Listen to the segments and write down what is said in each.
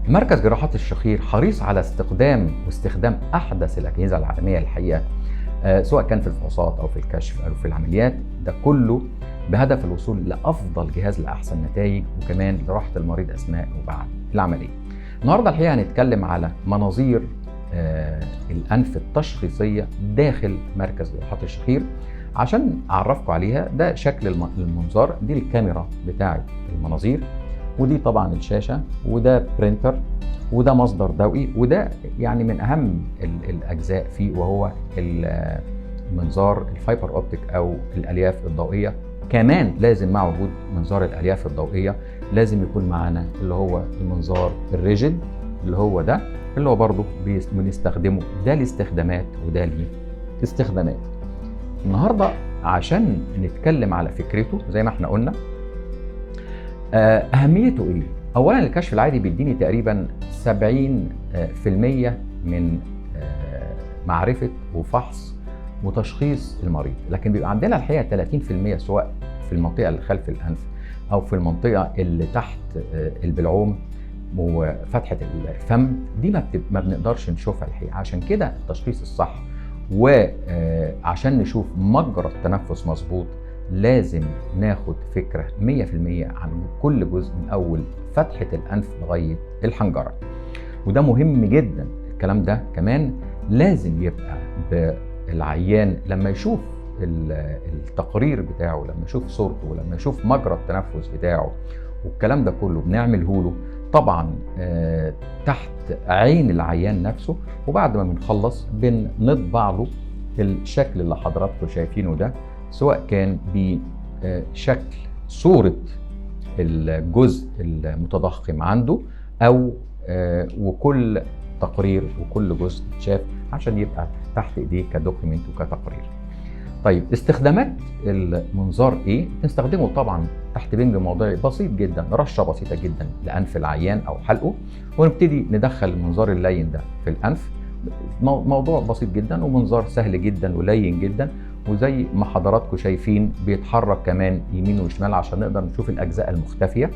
مركز جراحات الشخير حريص على استخدام أحدث الأجهزة العالمية الحقيقة، سواء كان في الفحوصات أو في الكشف أو في العمليات، ده كله بهدف الوصول لأفضل جهاز لأحسن نتائج وكمان لراحة المريض أثناء وبعد العملية. النهاردة الحقيقة هنتكلم على مناظير الأنف التشخيصية داخل مركز جراحات الشخير. عشان أعرفكم عليها، ده شكل المنظار، دي الكاميرا بتاعة المناظير، ودي طبعا الشاشة، وده برينتر، وده مصدر ضوئي، وده يعني من أهم الأجزاء فيه وهو المنظار الفايبر أوبتيك أو الألياف الضوئية. كمان لازم مع وجود منظار الألياف الضوئية لازم يكون معانا اللي هو المنظار الريجيد، اللي هو ده، اللي هو برضه بنستخدمه ده لاستخدامات وده لاستخدامات. النهارده عشان نتكلم على فكرته زي ما احنا قلنا، أهميته إيه؟ أولاً الكشف العادي بيديني تقريباً 70% من معرفة وفحص وتشخيص المريض، لكن بيبقى عندنا الحقيقة 30% سواء في المنطقة اللي خلف الأنف أو في المنطقة اللي تحت البلعوم وفتحة الفم، دي ما بنقدرش نشوفها الحقيقة. عشان كده التشخيص الصح وعشان نشوف مجرى التنفس مظبوط لازم ناخد فكرة 100% عن كل جزء من أول فتحة الأنف لغاية الحنجرة، وده مهم جدا. الكلام ده كمان لازم يبقى بالعيان لما يشوف التقرير بتاعه، لما يشوف صورته، ولما يشوف مجرى التنفس بتاعه والكلام ده كله بنعمله له طبعا تحت عين العيان نفسه، وبعد ما بنخلص بنطبع له الشكل اللي حضراتكم شايفينه ده، سواء كان بشكل صورة الجزء المتضخم عنده أو وكل تقرير وكل جزء شاف عشان يبقى تحت ايديه كدوكيمنت وكتقرير. طيب استخدامات المنظار ايه؟ بنستخدمه طبعا تحت بنج موضعي بسيط جدا، رشة بسيطة جدا لأنف العيان أو حلقه، ونبتدي ندخل المنظار اللين ده في الأنف. موضوع بسيط جدا ومنظار سهل جدا ولين جدا، وزي ما حضراتكم شايفين بيتحرك كمان يمين وشمال عشان نقدر نشوف الأجزاء المختفية.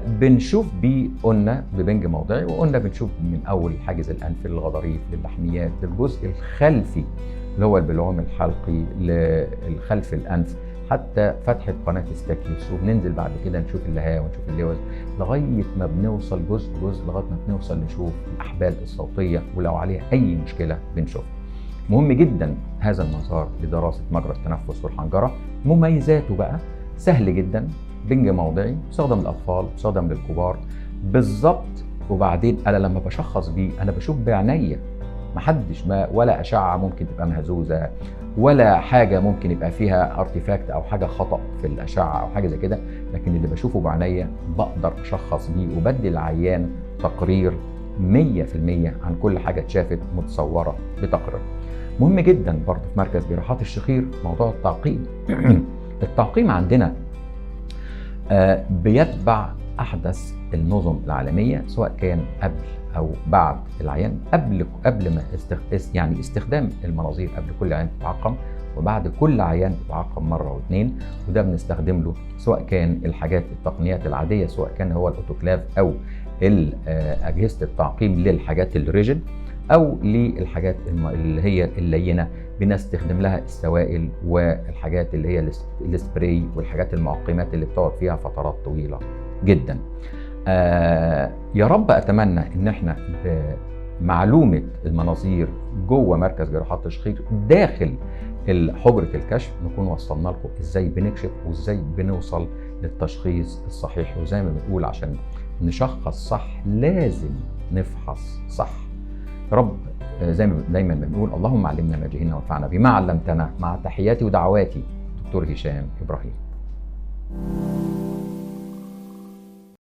بنشوف بيه قلنا ببنج موضعي، وقلنا بنشوف من أول حاجز الأنف للغضاريف للحميات للجزء الخلفي اللي هو البلعوم الحلقي للخلف الأنف حتى فتحة قناة استاكيوس، وبننزل بعد كده نشوف اللهاء ونشوف اللوز لغاية ما بنوصل جزء لغاية ما بنوصل نشوف الأحبال الصوتية، ولو عليها أي مشكلة بنشوفها. مهم جدا هذا المنظار لدراسة مجرى التنفس والحنجرة. مميزاته بقى سهل جدا، بنج موضعي، بيستخدم للأطفال، بيستخدم للكبار بالظبط. وبعدين أنا لما بشخص بيه أنا بشوف بعينيا، محدش ولا أشعة ممكن تبقى مهزوزة ولا حاجة ممكن يبقى فيها ارتيفاكت أو حاجة خطأ في الأشعة أو حاجة زي كده، لكن اللي بشوفه بعينيا بقدر أشخص بيه وبدي العيان تقرير 100% عن كل حاجة اتشافت متصورة بتقرير. مهم جدا برضه في مركز جراحات الشخير موضوع التعقيم. التعقيم عندنا بيتبع أحدث النظم العالمية، سواء كان قبل أو بعد العيان. قبل ما يعني استخدام المناظير قبل كل عيان تتعقم، وبعد كل عيان تتعقم مرة واثنين، وده بنستخدم له سواء كان الحاجات التقنيات العادية، سواء كان هو الأوتوكلاف أو أجهزة التعقيم للحاجات الريجيد، أو للحاجات اللي هي اللينة بنستخدم لها السوائل والحاجات اللي هي السبراي والحاجات المعقمات اللي بتقعد فيها فترات طويلة جدا. يا رب أتمنى إن احنا بمعلومة المناظير جوه مركز جراحات الشخير داخل حجرة الكشف نكون وصلنا لكم ازاي بنكشف وازاي بنوصل للتشخيص الصحيح. وزي ما بنقول عشان نشخص صح لازم نفحص صح. يا رب زي ما دايما بنقول اللهم علمنا ما جهلنا وانفعنا بما علمتنا، مع تحياتي ودعواتي دكتور هشام إبراهيم.